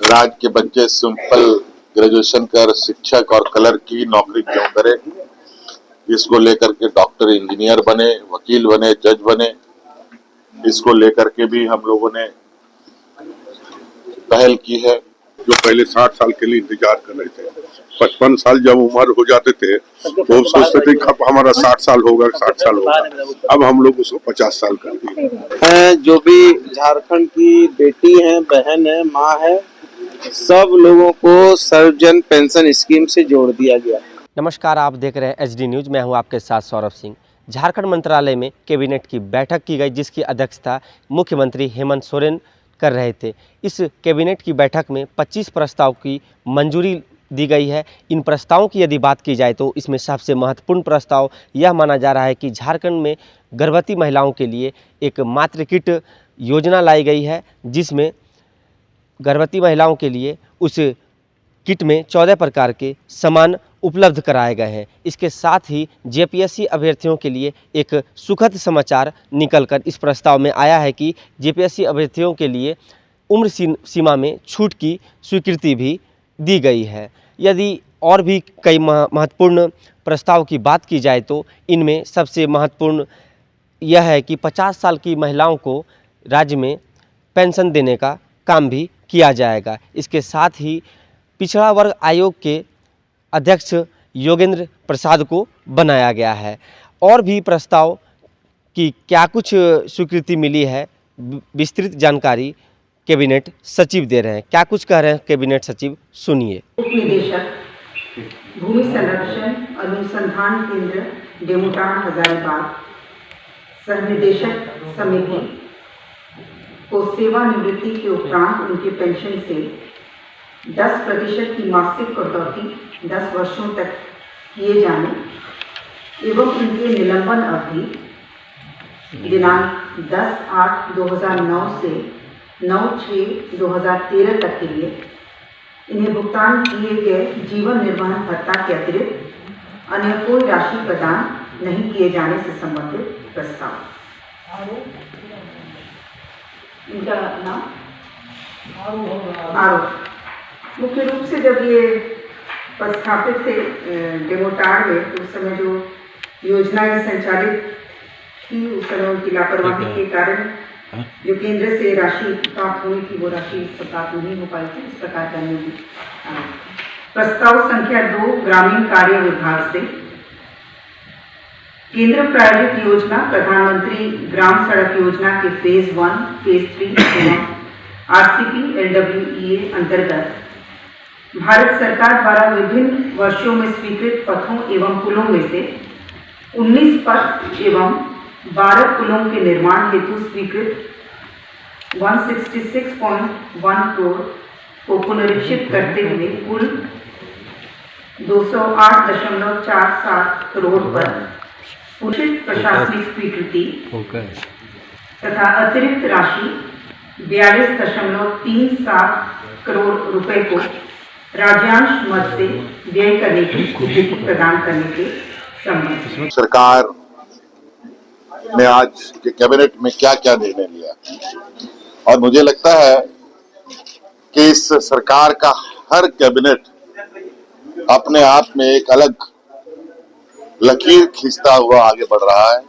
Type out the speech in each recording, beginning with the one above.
राज्य के बच्चे सिंपल ग्रेजुएशन कर शिक्षक और क्लर्क की नौकरी क्यों करें। इसको लेकर के डॉक्टर इंजीनियर बने, वकील बने, जज बने। इसको लेकर के भी हम लोगों ने पहल की है। जो पहले 60 साल के लिए इंतजार कर रहे थे, 55 साल जब उम्र हो जाते थे तो सोचते थे कब हमारा 60 साल होगा, 60 साल होगा। अब हम लोग उसको 50 साल कर दिए। जो भी झारखंड की बेटी है, बहन है, माँ है, सब लोगों को सर्वजन पेंशन स्कीम से जोड़ दिया गया। नमस्कार, आप देख रहे हैं एचडी न्यूज़। मैं हूं आपके साथ सौरभ सिंह। झारखंड मंत्रालय में कैबिनेट की बैठक की गई, जिसकी अध्यक्षता मुख्यमंत्री हेमंत सोरेन कर रहे थे। इस कैबिनेट की बैठक में 25 प्रस्ताव की मंजूरी दी गई है। इन प्रस्तावों की यदि बात की जाए तो इसमें सबसे महत्वपूर्ण प्रस्ताव यह माना जा रहा है कि झारखंड में गर्भवती महिलाओं के लिए एक मातृ किट योजना लाई गई है, जिसमें गर्भवती महिलाओं के लिए उस किट में 14 प्रकार के सामान उपलब्ध कराए गए हैं। इसके साथ ही जेपीएससी अभ्यर्थियों के लिए एक सुखद समाचार निकलकर इस प्रस्ताव में आया है कि जेपीएससी अभ्यर्थियों के लिए उम्र सीमा में छूट की स्वीकृति भी दी गई है। यदि और भी कई महत्वपूर्ण प्रस्ताव की बात की जाए तो इनमें सबसे महत्वपूर्ण यह है कि 50 साल की महिलाओं को राज्य में पेंशन देने का काम भी किया जाएगा। इसके साथ ही पिछड़ा वर्ग आयोग के अध्यक्ष योगेंद्र प्रसाद को बनाया गया है। और भी प्रस्ताव की क्या कुछ स्वीकृति मिली है, विस्तृत जानकारी कैबिनेट सचिव दे रहे हैं। क्या कुछ कह रहे हैं कैबिनेट सचिव, सुनिए। उप निदेशक भूमि संरक्षण अनुसंधान केंद्र डेमोटाण हजारीबाग सह निदेशक समिति को सेवानिवृत्ति के उपरांत उनके पेंशन से 10% की मासिक कटौती 10 वर्षों तक किए जाने एवं उनके निलंबन अवधि दिनांक 10/8/2009 से 9/6/2013 तक के लिए इन्हें भुगतान किए गए जीवन निर्वाह भत्ता के अतिरिक्त अन्य कोई राशि प्रदान नहीं किए जाने से संबंधित प्रस्ताव। इनका नाम आरोप। मुख्य रूप से जब ये प्रस्थापित थे डेमोटाड़ में, तो उस समय जो योजनाएं संचालित थी, उस समय उनकी लापरवाही के कारण जो केंद्र से राशि प्राप्त होनी थी वो राशि प्राप्त नहीं हो पाई थी। इस प्रकार का भी प्रस्ताव संख्या 2 ग्रामीण कार्य विभाग से केंद्र प्रायोजित योजना प्रधानमंत्री ग्राम सड़क योजना के फेज 1, फेज 3 एवं आरसीपी एलडब्ल्यूईए अंतर्गत भारत सरकार द्वारा विभिन्न वर्षों में स्वीकृत पथों एवं पुलों में से 19 पथ एवं 12 पुलों के निर्माण हेतु स्वीकृत 166.1 करोड़ को पुनरीक्षित करते हुए कुल 208.47 करोड़ पर उचित प्रशासनिक स्वीकृति तथा अतिरिक्त राशि 42.37 करोड़ रुपए को राज्यांश मद से व्यय करने की स्वीकृति प्रदान करने के संबंध। सरकार ने आज के कैबिनेट में क्या क्या निर्णय लिया, और मुझे लगता है कि इस सरकार का हर कैबिनेट अपने आप में एक अलग लकीर खींचता हुआ आगे बढ़ रहा है।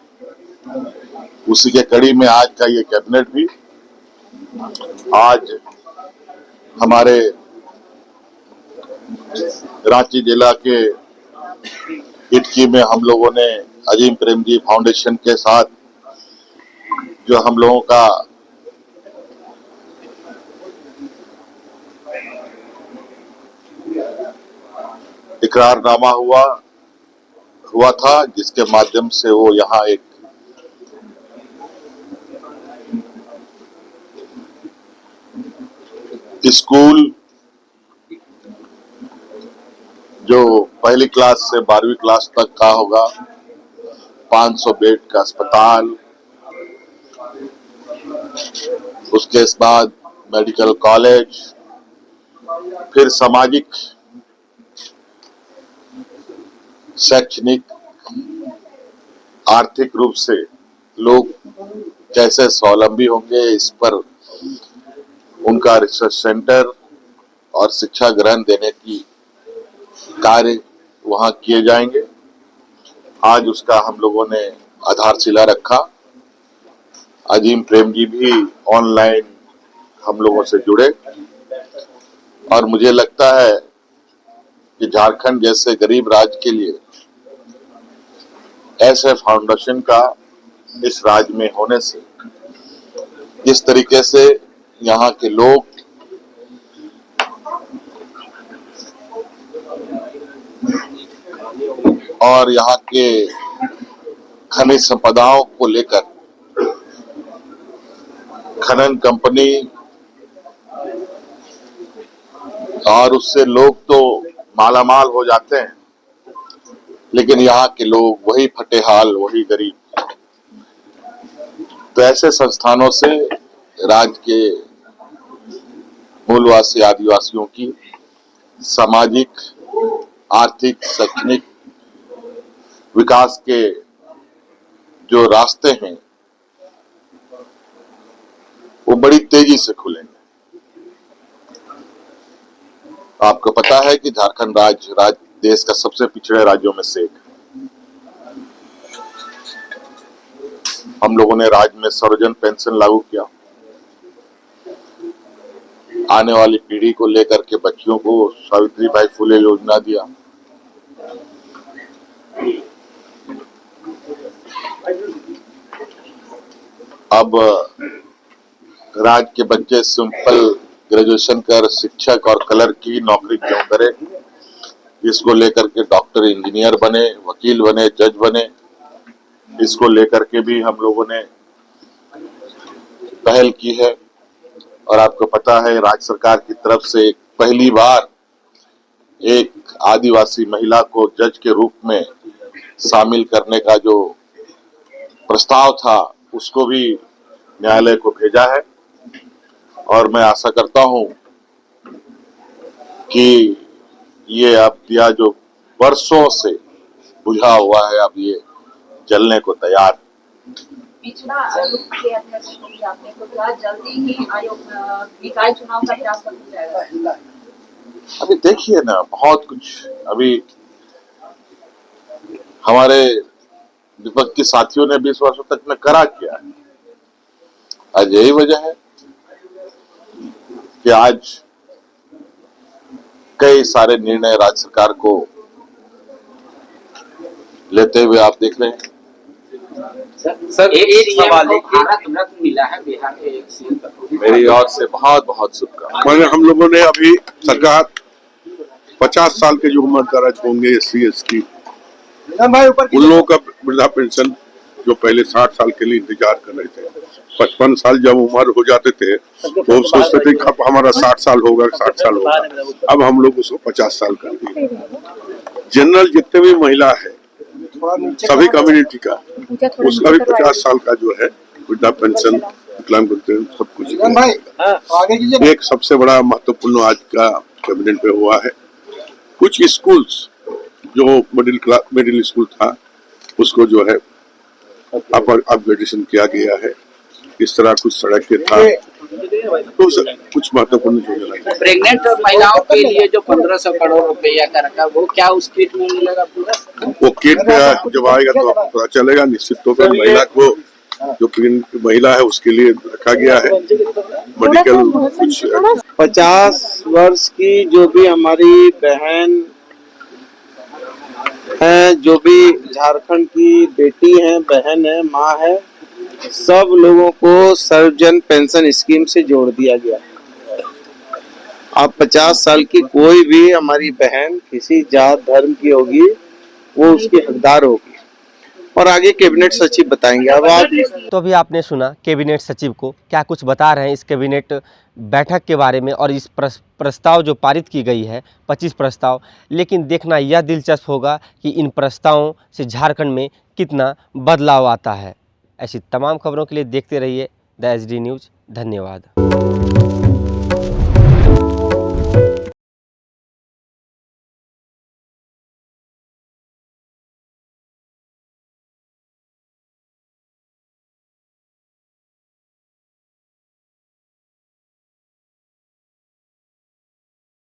उसी के कड़ी में आज का ये कैबिनेट भी, आज हमारे रांची जिला के इटकी में हम लोगों ने अजीम प्रेमजी फाउंडेशन के साथ जो हम लोगों का इकरारनामा हुआ था, जिसके माध्यम से वो यहाँ एक स्कूल जो पहली क्लास से 12वीं क्लास तक का होगा, 500 बेड का अस्पताल, उसके बाद मेडिकल कॉलेज, फिर सामाजिक शैक्षणिक आर्थिक रूप से लोग कैसे स्वावलंबी होंगे, इस पर उनका रिसर्च सेंटर, और शिक्षा ग्रहण देने की कार्य वहां किए जाएंगे। आज उसका हम लोगों ने आधारशिला रखा। अजीम प्रेम जी भी ऑनलाइन हम लोगों से जुड़े और मुझे लगता है कि झारखंड जैसे गरीब राज्य के लिए ऐसे फाउंडेशन का इस राज्य में होने से जिस तरीके से यहाँ के लोग और यहाँ के खनिज संपदाओं को लेकर खनन कंपनी और उससे लोग तो मालामाल हो जाते हैं, लेकिन यहाँ के लोग वही फटेहाल, वही गरीब। तो ऐसे संस्थानों से राज्य के मूलवासी आदिवासियों की सामाजिक, आर्थिक, शैक्षणिक विकास के जो रास्ते हैं वो बड़ी तेजी से खुलेंगे। आपको पता है कि झारखंड राज्य देश का सबसे पिछड़े राज्यों में से एक है। हम लोगों ने राज्य में सर्वजन पेंशन लागू किया। आने वाली पीढ़ी को लेकर के बच्चियों को सावित्रीबाई फुले योजना दिया। अब राज्य के बच्चे सिंपल ग्रेजुएशन कर शिक्षक और कलर की नौकरी क्यों करे, इसको लेकर के डॉक्टर, इंजीनियर बने, वकील बने, जज बने। इसको लेकर के भी हम लोगों ने पहल की है और आपको पता है राज्य सरकार की तरफ से पहली बार एक आदिवासी महिला को जज के रूप में शामिल करने का जो प्रस्ताव था उसको भी न्यायालय को भेजा है और मैं आशा करता हूं कि ये अब दिया जो वर्षों से बुझा हुआ है अब ये जलने को तैयार है। पिछड़ा आयोग के अध्यक्ष योगी आपने को कहा जल्दी ही आयोग निकाय चुनाव का फैसला हो जाएगा। अभी देखिए ना, बहुत कुछ अभी हमारे विपक्ष के साथियों ने 20 वर्षों तक में करा किया है। आज यही वजह है कि आज कई सारे निर्णय राज्य सरकार को लेते हुए आप देख रहे हैं। सर एक सवाल है, भारत रत्न मिला है बिहार के एक सीएम। मेरी ओर से बहुत बहुत शुभकामनाएं। हम लोगों ने अभी सरकार 50 साल के जो उम्र दराज होंगे SC ST उन लोगों का वृद्धा पेंशन जो पहले 60 साल के लिए इंतजार कर रहे थे, 55 साल जब उम्र हो जाते थे तो सोचते थे कि हमारा 60 साल होगा, 60 साल होगा। अब हम लोग उसको 50 साल कर दिए। जनरल जितने भी महिला है सभी कम्युनिटी का उसका भी 50 साल का जो है वृद्धा पेंशन विकलांग सब कुछ। एक सबसे बड़ा महत्वपूर्ण आज का कैबिनेट में हुआ है, कुछ स्कूल्स जो मिडिल स्कूल था उसको जो है अपग्रेडेशन किया गया है। इस तरह कुछ सड़क के था तो कुछ महत्वपूर्ण योजना। प्रेग्नेंट और महिलाओं के लिए जो 1500 करोड़ रुपया का रखा वो क्या उस किट में मिलेगा पूरा? वो किट जब आएगा तो आपको पता चलेगा। निश्चित तौर पर महिला को जो महिला है उसके लिए रखा गया है मेडिकल कुछ। 50 वर्ष की जो भी हमारी बहन है, जो भी झारखंड की बेटी है, बहन है, माँ है, सब लोगों को सर्वजन पेंशन स्कीम से जोड़ दिया गया। अब 50 साल की कोई भी हमारी बहन किसी जात धर्म की होगी वो उसकी हकदार होगी। और आगे कैबिनेट सचिव बताएंगे। अब आप तो अभी आपने सुना कैबिनेट सचिव को क्या कुछ बता रहे हैं इस कैबिनेट बैठक के बारे में और इस प्रस्ताव जो पारित की गई है 25 प्रस्ताव। लेकिन देखना यह दिलचस्प होगा कि इन प्रस्तावों से झारखंड में कितना बदलाव आता है। ऐसी तमाम खबरों के लिए देखते रहिए द SD न्यूज़। धन्यवाद।